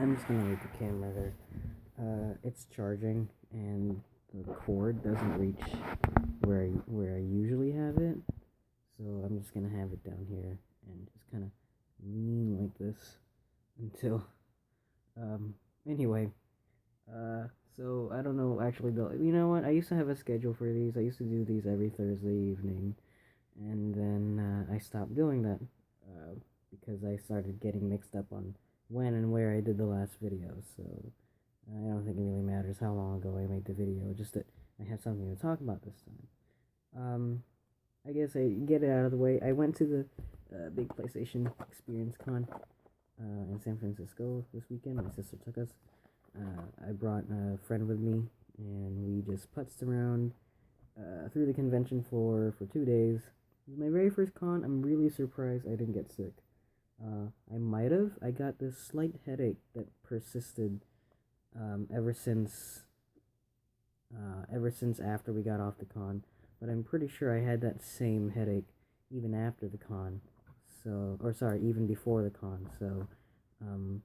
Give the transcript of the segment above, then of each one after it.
I'm just gonna leave the camera there. It's charging, and the cord doesn't reach where I usually have it. So I'm just gonna have it down here and just kind of lean like this until. Um. Anyway. Uh. So I don't know. Actually, you know what? I used to have a schedule for these. I used to do these every Thursday evening, and then I stopped doing that uh, because I started getting mixed up on when and where I did the last video. So I don't think it really matters how long ago I made the video, just that I have something to talk about this time. I guess I get it out of the way. I went to the big PlayStation Experience Con in San Francisco this weekend. My sister took us. I brought a friend with me, and we just putzed around through the convention floor for 2 days. It was my very first con. I'm really surprised I didn't get sick. I might have. I got this slight headache that persisted ever since after we got off the con. But I'm pretty sure I had that same headache even after the con. So, or sorry, even before the con. So, um,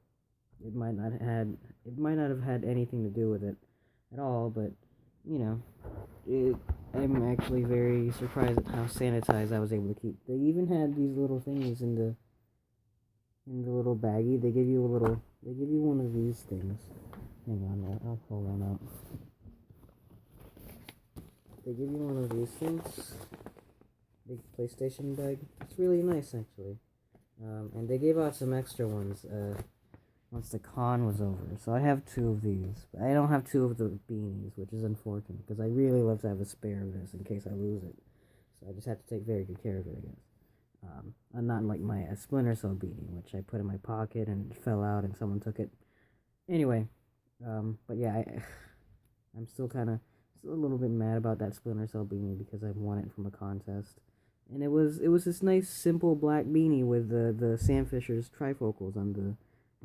it might not have had anything to do with it at all. But you know, I'm actually very surprised at how sanitized I was able to keep. They even had these little things in the little baggie. They give you one of these things. Hang on, I'll pull one up. They give you one of these things, big PlayStation bag. It's really nice, actually. And they gave out some extra ones once the con was over. So I have two of these. But I don't have two of the beanies, which is unfortunate, because I really love to have a spare of this in case I lose it. So I just have to take very good care of it, I guess. Not like my Splinter Cell beanie, which I put in my pocket and it fell out and someone took it. Anyway, but yeah, I'm still a little bit mad about that Splinter Cell beanie because I won it from a contest, and it was this nice simple black beanie with the Sam Fisher's trifocals on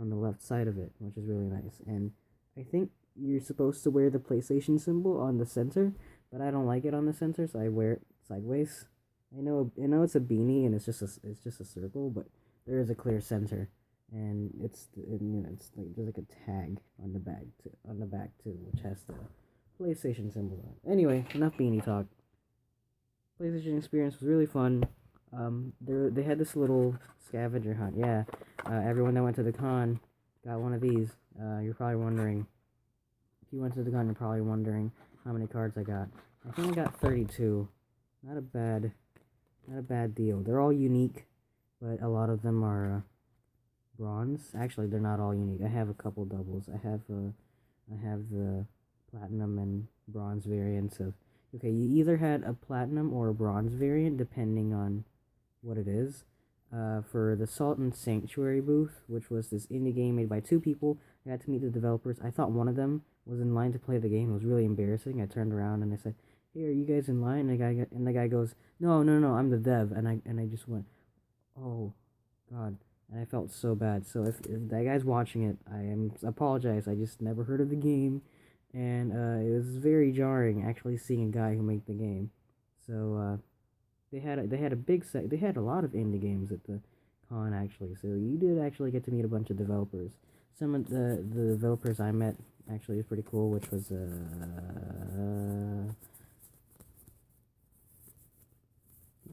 the left side of it, which is really nice. And I think you're supposed to wear the PlayStation symbol on the center, but I don't like it on the center, so I wear it sideways. I know it's a beanie and it's just a circle, but there is a clear center, and it's like there's like a tag on the back too, which has the PlayStation symbol on it. Anyway, enough beanie talk. PlayStation experience was really fun. They had this little scavenger hunt. Yeah, everyone that went to the con got one of these. You're probably wondering, if you went to the con, you're probably wondering how many cards I got. I think I got 32. Not a bad deal. They're all unique, but a lot of them are bronze. Actually, they're not all unique. I have a couple doubles. I have the platinum and bronze variants of. Okay, you either had a platinum or a bronze variant, depending on what it is. For the Salt and Sanctuary booth, which was this indie game made by two people, I got to meet the developers. I thought one of them was in line to play the game. It was really embarrassing. I turned around and I said, "Hey, are you guys in line?" And the guy goes, "No, no, no, I'm the dev." And I just went, "Oh, God." And I felt so bad. So if that guy's watching it, apologize. I just never heard of the game, and it was very jarring actually seeing a guy who made the game. So they had a big set. They had a lot of indie games at the con actually. So you did actually get to meet a bunch of developers. Some of the developers I met actually was pretty cool, which was where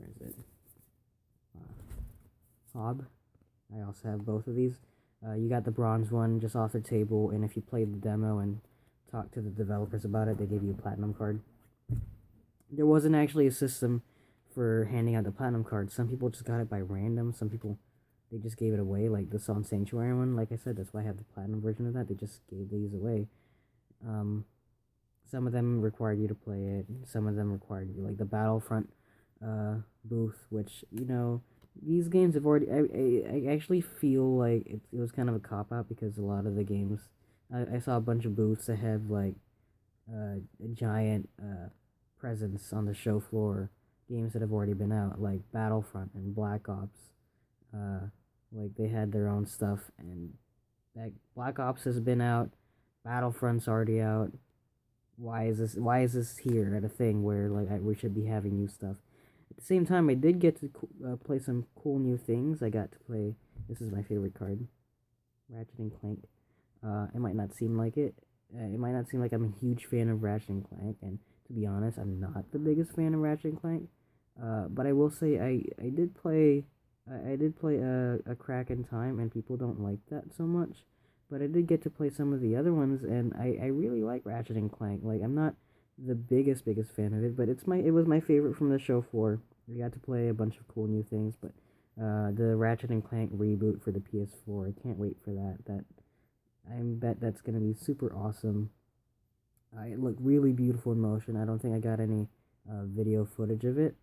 is it? Hob. I also have both of these. You got the bronze one just off the table, and if you played the demo and talked to the developers about it, they gave you a platinum card. There wasn't actually a system for handing out the platinum card. Some people just got it by random. Some people, they just gave it away, like the Salt Sanctuary one. Like I said, that's why I have the platinum version of that. They just gave these away. Some of them required you to play it. Some of them required you, like the Battlefront booth, which, these games have already. I actually feel like it was kind of a cop out because a lot of the games. I saw a bunch of booths that have like a giant presence on the show floor. Games that have already been out, like Battlefront and Black Ops. Like they had their own stuff, and that Black Ops has been out. Battlefront's already out. Why is this here at a thing where like we should be having new stuff? At the same time, I did get to play some cool new things. I got to play. This is my favorite card, Ratchet and Clank. It might not seem like it. It might not seem like I'm a huge fan of Ratchet and Clank, and to be honest, I'm not the biggest fan of Ratchet and Clank. But I will say I did play I did play a Crack in Time, and people don't like that so much. But I did get to play some of the other ones, and I really like Ratchet and Clank. Like, I'm not the biggest fan of it, but it was my favorite from the show 4. We got to play a bunch of cool new things, but the Ratchet and Clank reboot for the PS4, I can't wait for that. I bet that's gonna be super awesome. It looked really beautiful in motion. I don't think I got any video footage of it,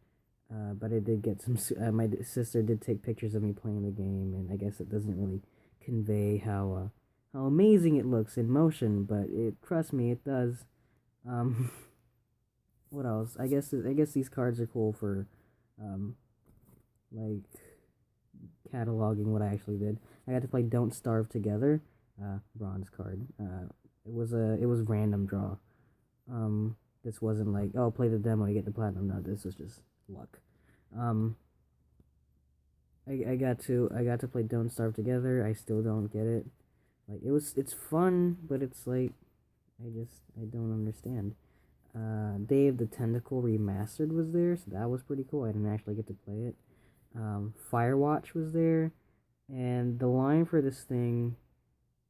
but I did get some. My sister did take pictures of me playing the game, and I guess it doesn't really convey how amazing it looks in motion, but trust me, it does. Um, what else? I guess these cards are cool for, um, like cataloging what I actually did. I got to play Don't Starve Together, bronze card. It was random draw. This wasn't like, oh, play the demo, you get the platinum. No, this was just luck. Um, I got to play Don't Starve Together. I still don't get it. Like, it's fun, but it's like I don't understand. Day of the Tentacle Remastered was there, so that was pretty cool. I didn't actually get to play it. Firewatch was there, and the line for this thing,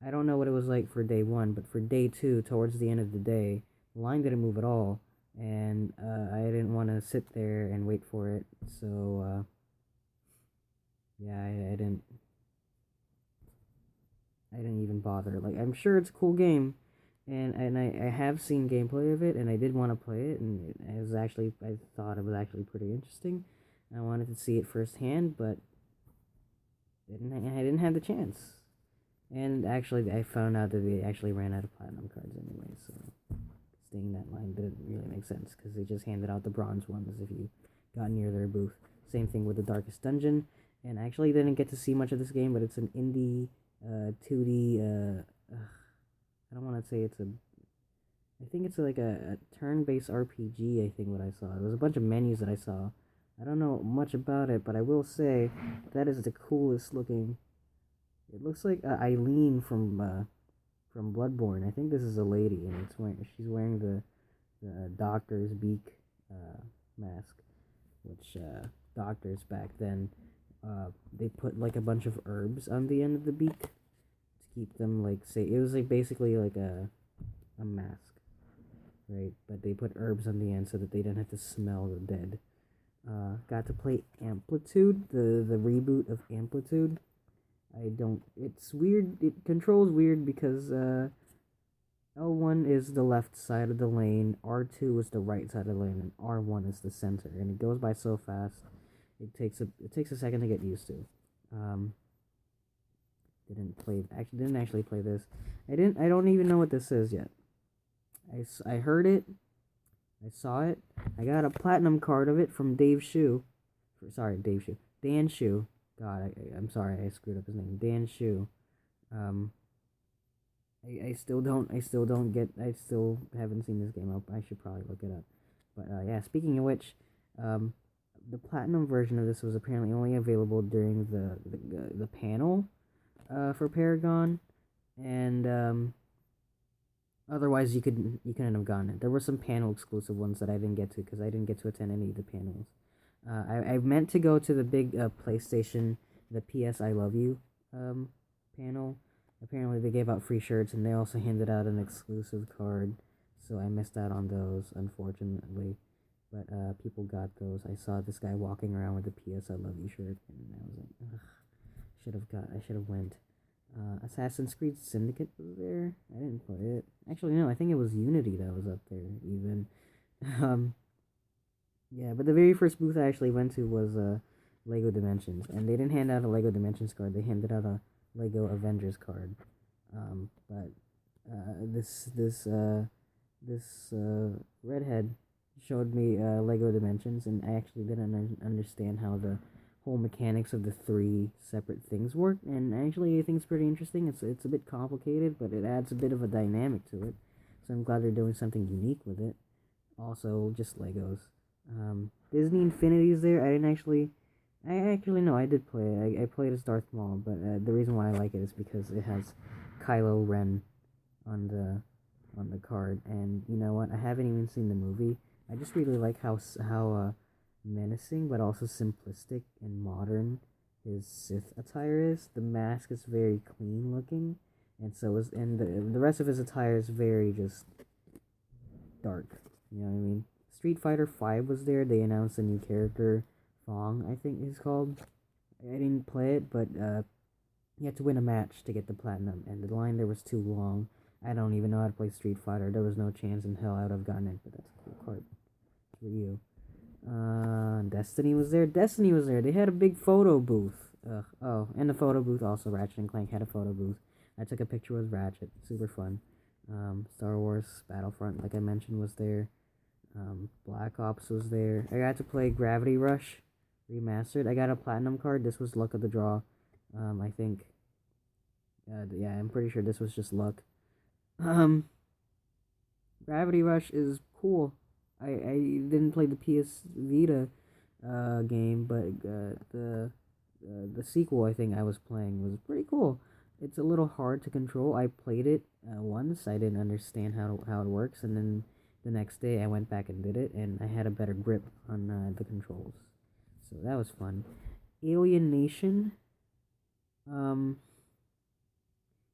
I don't know what it was like for day 1, but for day 2, towards the end of the day, the line didn't move at all, and I didn't want to sit there and wait for it, so yeah, I didn't even bother. Like, I'm sure it's a cool game, and I have seen gameplay of it, and I did want to play it, and I thought it was actually pretty interesting. I wanted to see it firsthand, but I didn't have the chance. And actually, I found out that they actually ran out of platinum cards anyway, so staying that line didn't really make sense because they just handed out the bronze ones if you got near their booth. Same thing with the Darkest Dungeon, and I actually didn't get to see much of this game, but it's an indie 2D. I don't want to say it's a. I think it's like a turn-based RPG. I think what I saw. There was a bunch of menus that I saw. I don't know much about it, but I will say that is the coolest looking. It looks like Eileen from Bloodborne. I think this is a lady, and she's wearing the doctor's beak mask, which doctors back then they put like a bunch of herbs on the end of the beak to keep them like safe. It was like basically like a mask, right? But they put herbs on the end so that they didn't have to smell the dead. Got to play Amplitude, the reboot of Amplitude. I don't. It's weird. It controls weird because L1 is the left side of the lane, R2 is the right side of the lane, and R1 is the center. And it goes by so fast. It takes a second to get used to. Um, didn't actually play this. I don't even know what this is yet. I heard it. I saw it. I got a platinum card of it from Dave Shu. Sorry, Dave Shu. Dan Shu. God, I'm sorry, I screwed up his name. Dan Shu. Um, I still haven't seen this game up. I should probably look it up. But yeah, speaking of which, the platinum version of this was apparently only available during the panel, for Paragon, and otherwise you couldn't have gotten it. There were some panel exclusive ones that I didn't get to because I didn't get to attend any of the panels. I meant to go to the big PlayStation, the PS I Love You panel. Apparently they gave out free shirts and they also handed out an exclusive card, so I missed out on those, unfortunately. But people got those. I saw this guy walking around with the PS I Love You shirt, and I was like, ugh, I should have went. Assassin's Creed Syndicate was there. I didn't play it. Actually, no, I think it was Unity that was up there even. um, yeah, but the very first booth I actually went to was Lego Dimensions, and they didn't hand out a Lego Dimensions card. They handed out a Lego Avengers card. But this redhead showed me Lego Dimensions, and I actually didn't understand how the whole mechanics of the 3 separate things work. And actually, I think it's pretty interesting. It's a bit complicated, but it adds a bit of a dynamic to it. So I'm glad they're doing something unique with it. Also, just Legos. Disney Infinity is there. I actually no, I did play it. I played as Darth Maul, but the reason why I like it is because it has Kylo Ren on the card, and you know what? I haven't even seen the movie. I just really like how menacing but also simplistic and modern his Sith attire is. The mask is very clean looking, and so is and the rest of his attire is very just dark. You know what I mean? Street Fighter Five was there. They announced a new character, Fong, I think he's called. I didn't play it, but you had to win a match to get the platinum, and the line there was too long. I don't even know how to play Street Fighter. There was no chance in hell I would have gotten it, but that's a cool card for you. Destiny was there. Destiny was there. They had a big photo booth. Oh, and the photo booth also. Ratchet and Clank had a photo booth. I took a picture with Ratchet. Super fun. Star Wars Battlefront, like I mentioned, was there. Black Ops was there. I got to play Gravity Rush remastered. I got a platinum card. This was luck of the draw. I think. Yeah, I'm pretty sure this was just luck. Um, Gravity Rush is cool. I didn't play the PS Vita game, but the sequel I think I was playing was pretty cool. It's a little hard to control. I played it once. I didn't understand how it works, and then the next day I went back and did it, and I had a better grip on the controls. So that was fun. Alien Nation. Um,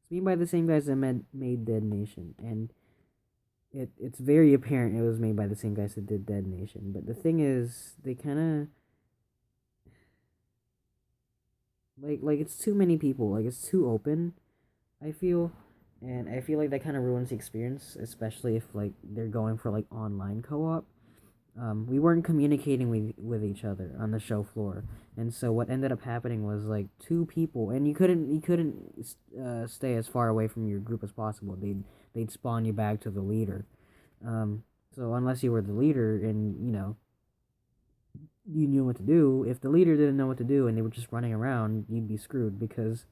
it's made by the same guys that made Dead Nation, and it's very apparent it was made by the same guys that did Dead Nation. But the thing is, they kind of like it's too many people. Like it's too open. I feel, and I feel like that kind of ruins the experience, especially if like they're going for like online co-op. We weren't communicating with each other on the show floor, and so what ended up happening was like two people, and you couldn't stay as far away from your group as possible. They'd spawn you back to the leader. Um, so unless you were the leader and you knew what to do, if the leader didn't know what to do and they were just running around, you'd be screwed because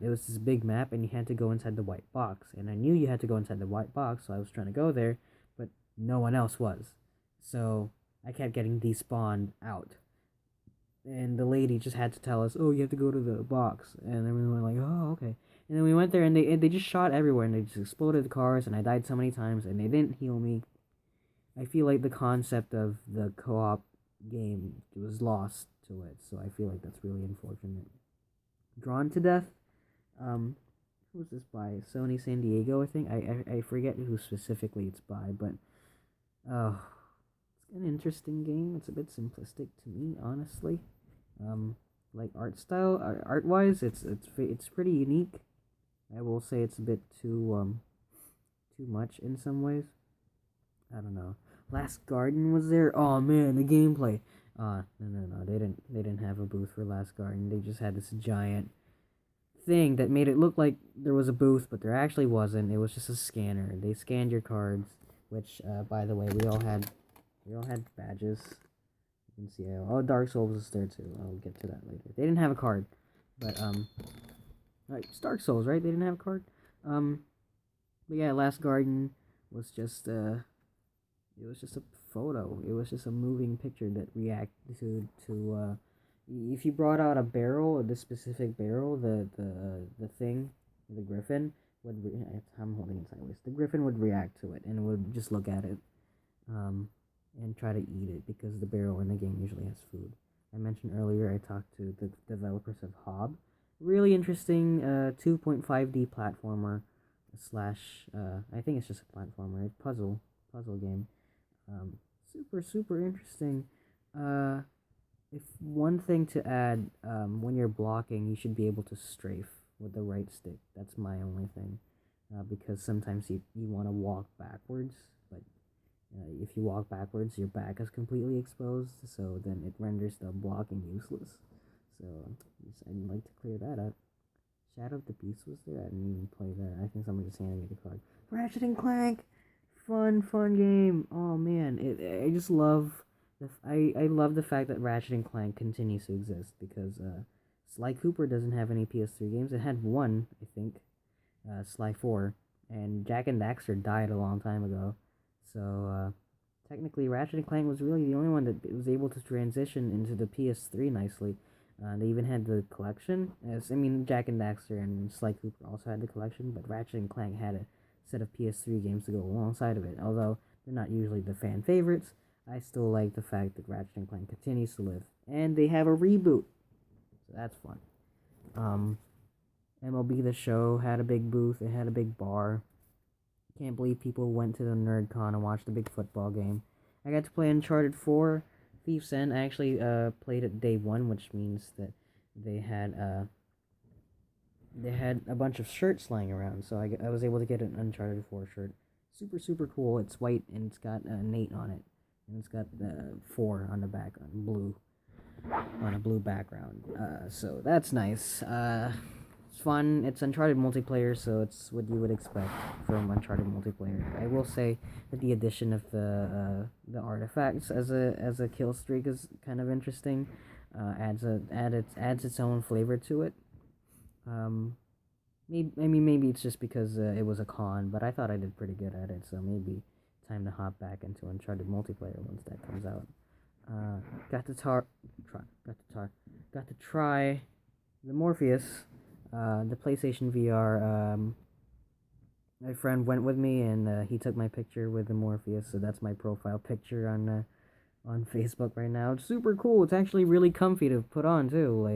it was this big map and you had to go inside the white box. And I knew you had to go inside the white box, so I was trying to go there, but no one else was. So I kept getting despawned out. And the lady just had to tell us, "Oh, you have to go to the box." And then we were like, "Oh, okay." And then we went there, and they just shot everywhere, and they just exploded the cars, and I died so many times, and they didn't heal me. I feel like the concept of the co-op game was lost to it, so I feel like that's really unfortunate. Drawn to Death, um, who was this by? Sony San Diego, I think. I forget who specifically it's by, but oh, it's an interesting game. It's a bit simplistic to me, honestly. Um, like art style, art wise, it's pretty unique. I will say it's a bit too much in some ways. I don't know. Last Garden was there. Oh man, the gameplay. No. They didn't have a booth for Last Garden. They just had this giant thing that made it look like there was a booth, but there actually wasn't. It was just a scanner. They scanned your cards, which, by the way, we all had badges. You can see. Oh, Dark Souls was there too. I'll get to that later. They didn't have a card, but like it's Dark Souls, right? They didn't have a card. Um, but yeah, Last Garden was just it was just a photo. It was just a moving picture that reacted to if you brought out a barrel, this specific barrel, the thing, the griffin I'm holding it sideways. The griffin would react to it and would just look at it, um, and try to eat it because the barrel in the game usually has food. I mentioned earlier I talked to the developers of Hob. Really interesting 2.5D platformer slash I think it's just a platformer, puzzle game. Super interesting. Uh, if one thing to add, when you're blocking, you should be able to strafe with the right stick. That's my only thing. Because sometimes you want to walk backwards, but if you walk backwards, your back is completely exposed, so then it renders the blocking useless. So I'd like to clear that up. Shadow of the Beast was there. I didn't even play that. I think someone just handed me the card. Ratchet and Clank, fun game. Oh man, I just love I love the fact that Ratchet and Clank continues to exist because Sly Cooper doesn't have any PS3 games. It had one, I think, Sly 4, and Jack and Daxter died a long time ago. So technically Ratchet and Clank was really the only one that was able to transition into the PS3 nicely. They even had the collection. As I mean, Jack and Daxter and Sly Cooper also had the collection, but Ratchet and Clank had a set of PS3 games to go alongside of it. Although they're not usually the fan favorites, I still like the fact that Ratchet and Clank continues to live, and they have a reboot, so that's fun. Um, MLB The Show had a big booth. It had a big bar. Can't believe people went to the NerdCon and watched a big football game. I got to play Uncharted 4, Thief's End. I actually played it day one, which means that they had uh, they had a bunch of shirts lying around, so I was able to get an Uncharted 4 shirt. Super, super cool. It's white and it's got Nate on it. And it's got 4 on the back, on a blue background. So that's nice. It's fun. It's Uncharted multiplayer, so it's what you would expect from Uncharted multiplayer. I will say that the addition of the artifacts as a kill streak is kind of interesting. Adds its own flavor to it. Maybe it's just because it was a con, but I thought I did pretty good at it. So maybe time to hop back into Uncharted multiplayer once that comes out. Got to try the Morpheus, the PlayStation VR. My friend went with me, and he took my picture with the Morpheus, so that's my profile picture on Facebook right now. It's super cool. It's actually really comfy to put on too.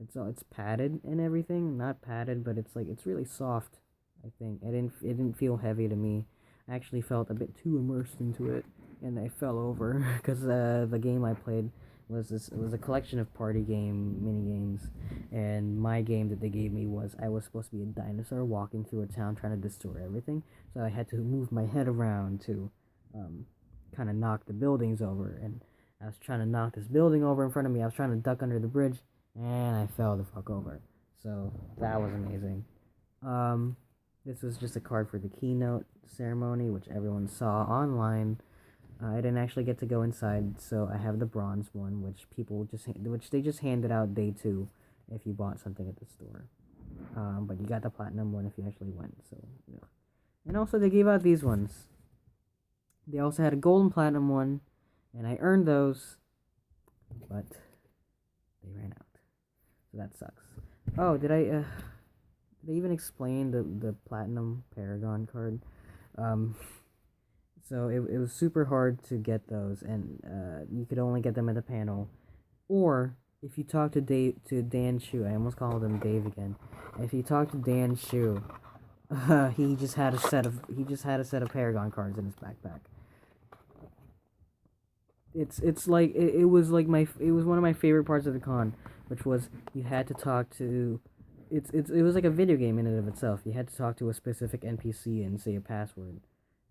It's padded and everything. Not padded, but it's really soft. I think it didn't feel heavy to me. I actually felt a bit too immersed into it, and I fell over because the game I played it was a collection of party game mini games, and my game that they gave me was I was supposed to be a dinosaur walking through a town trying to destroy everything. So I had to move my head around to kind of knock the buildings over, and I was trying to knock this building over in front of me. I was trying to duck under the bridge, and I fell the fuck over. So that was amazing. This was just a card for the keynote ceremony, which everyone saw online. I didn't actually get to go inside, so I have the bronze one, which they just handed out day 2 if you bought something at the store. But you got the platinum one if you actually went. So, yeah. And also they gave out these ones. They also had a gold and platinum one, and I earned those, but they ran out. So that sucks. Oh, did I even explain the platinum Paragon card? So it was super hard to get those, and you could only get them at the panel, or if you talk to Dan Shu, I almost called him Dave again. If you talk to Dan Shu, he just had a set of Paragon cards in his backpack. It was one of my favorite parts of the con, which was you had to talk to. It was like a video game in and of itself. You had to talk to a specific NPC and say a password,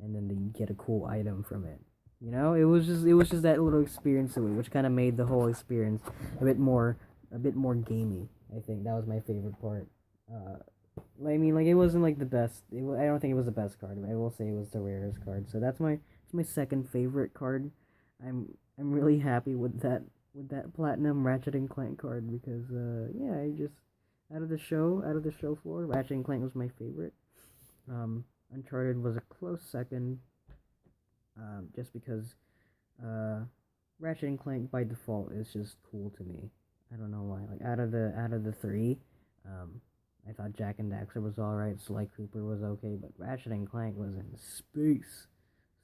and then you get a cool item from it. You know, it was just that little experience of it, which kind of made the whole experience a bit more gamey. I think that was my favorite part. It wasn't like the best. I don't think it was the best card, but I will say it was the rarest card. So it's my second favorite card. I'm really happy with that platinum Ratchet and Clank card because yeah, I just out of the show floor, Ratchet and Clank was my favorite. Uncharted was a close second, just because Ratchet and Clank by default is just cool to me. I don't know why. Like out of the 3, I thought Jack and Daxter was alright, Sly Cooper was okay, but Ratchet and Clank was in space,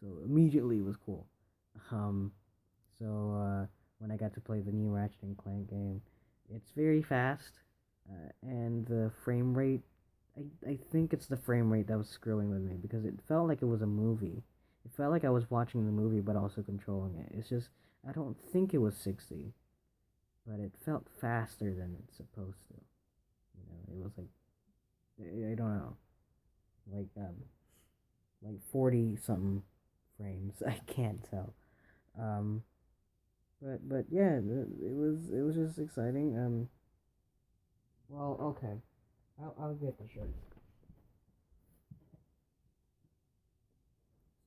so immediately it was cool. Um, when I got to play the new Ratchet and Clank game, it's very fast, and the frame rate. I think it's the frame rate that was screwing with me because it felt like it was a movie. It felt like I was watching the movie but also controlling it. It's just I don't think it was 60, but it felt faster than it's supposed to. You know, it was like I don't know, like 40 something frames. I can't tell. Um, but yeah, it was just exciting. Well, okay, I'll get the shirt.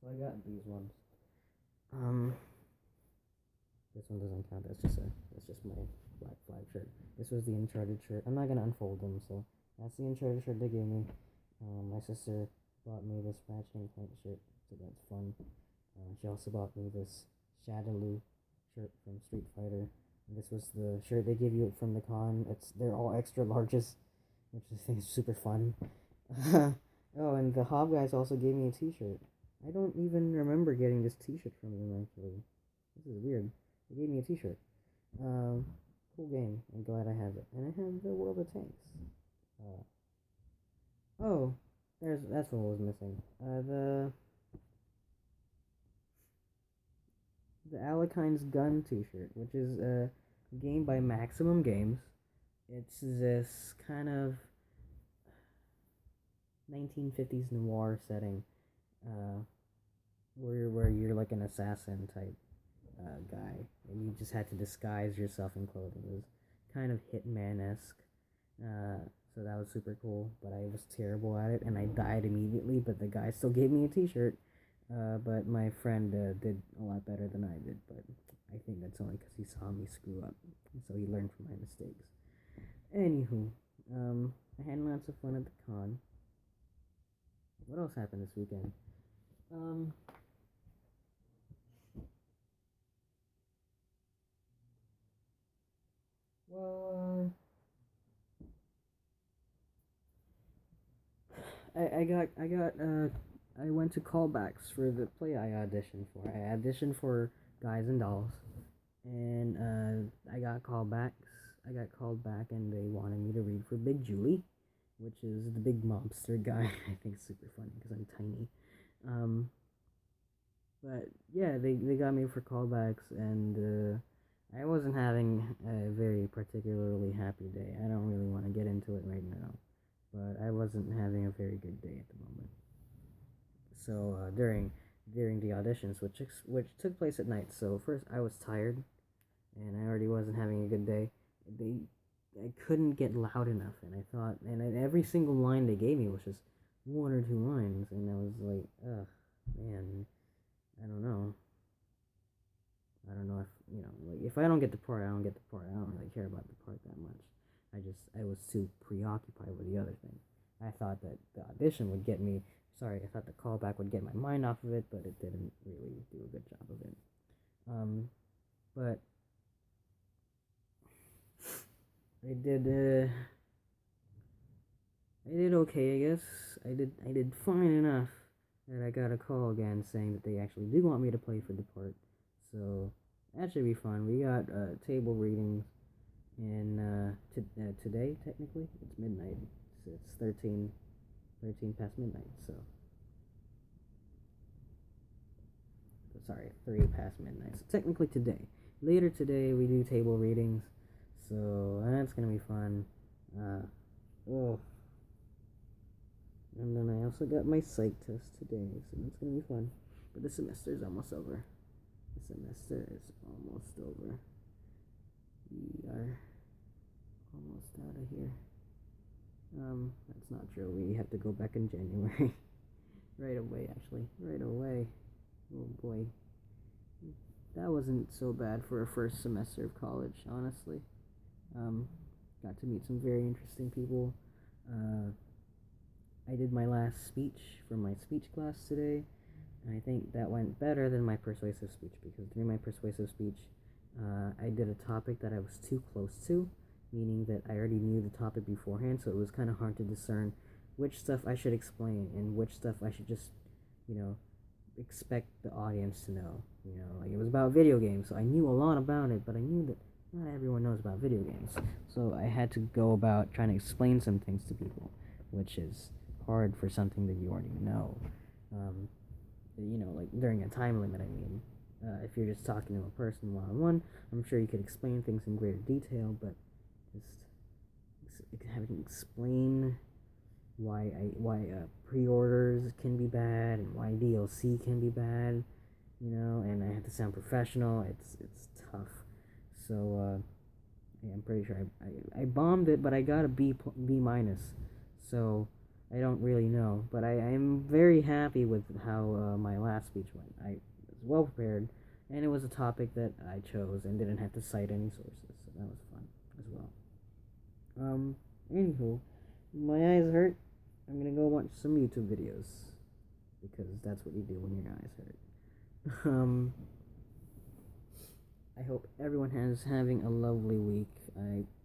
So I got these ones. Um, this one doesn't count. That's just my Black Flag shirt. This was the Uncharted shirt. I'm not gonna unfold them. So that's the Uncharted shirt they gave me. My sister bought me this Ratchet and Clank shirt, so that's fun. She also bought me this Shadaloo shirt from Street Fighter. And this was the shirt they give you from the con. They're all extra larges, which I think is super fun. Oh, and the Hob guys also gave me a T-shirt. I don't even remember getting this T-shirt from them actually. This is weird. They gave me a T-shirt. Cool game. I'm glad I have it, and I have the World of Tanks. Oh, that's what was missing. The Alekine's Gun T-shirt, which is a game by Maximum Games. It's this kind of 1950s noir setting, where you're like an assassin type guy, and you just had to disguise yourself in clothing. It was kind of Hitman-esque, so that was super cool. But I was terrible at it, and I died immediately. But the guy still gave me a T-shirt. But my friend did a lot better than I did. But I think that's only because he saw me screw up, and so he learned from my mistakes. Anywho, I had lots of fun at the con. What else happened this weekend? Well, I went to callbacks for the play I auditioned for. I auditioned for Guys and Dolls, and I got callbacks. I got called back, and they wanted me to read for Big Julie, which is the big mobster guy. I think it's super funny because I'm tiny. But yeah, they got me for callbacks, and I wasn't having a very particularly happy day. I don't really want to get into it right now, but I wasn't having a very good day at the moment. So during the auditions, which took place at night. So first I was tired, and I already wasn't having a good day. They I couldn't get loud enough, and I thought, and every single line they gave me was just one or two lines, and I was like, ugh, man, I don't know. I don't know if like if I don't get the part, I don't get the part. I don't really care about the part that much. I was too preoccupied with the other thing. I thought that the audition would get me. Sorry, I thought the callback would get my mind off of it, but it didn't really do a good job of it. Um, but I did. I did okay, I guess. I did fine enough that I got a call again saying that they actually do want me to play for the part. So that should be fun. We got table readings, and today technically it's midnight. So it's 13 past midnight. So sorry, 3 past midnight. So technically today. Later today we do table readings. So that's gonna be fun. Oh. And then I also got my psych test today, so that's gonna be fun. But the semester is almost over. The semester is almost over. We are almost out of here. That's not true. We have to go back in January. Right away, actually. Right away. Oh boy. That wasn't so bad for a first semester of college, honestly. Got to meet some very interesting people. I did my last speech for my speech class today, and I think that went better than my persuasive speech, because during my persuasive speech, I did a topic that I was too close to, meaning that I already knew the topic beforehand, so it was kind of hard to discern which stuff I should explain and which stuff I should just, expect the audience to know. Like it was about video games, so I knew a lot about it, but I knew that not everyone knows about video games. So I had to go about trying to explain some things to people, which is hard for something that you already know. Like during a time limit, I mean. If you're just talking to a person one-on-one, I'm sure you could explain things in greater detail, but just having to explain why pre-orders can be bad and why DLC can be bad, and I have to sound professional. It's tough. So yeah, I'm pretty sure I bombed it, but I got a B minus. So I don't really know, but I am very happy with how my last speech went. I was well prepared, and it was a topic that I chose and didn't have to cite any sources, so that was fun as well. Anywho, my eyes hurt. I'm gonna go watch some YouTube videos, because that's what you do when your eyes hurt. Um, I hope everyone has having a lovely week.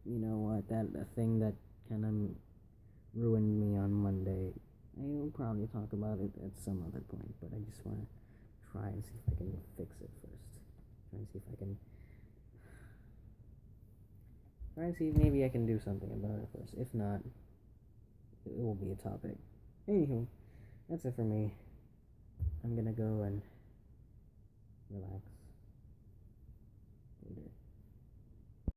You know what, that a thing that kind of ruined me on Monday. I will probably talk about it at some other point, but I just want to try and see if I can fix it first. Try and see if I can. Try and see if maybe I can do something about it first. If not, it will be a topic. Anywho, that's it for me. I'm gonna go and relax.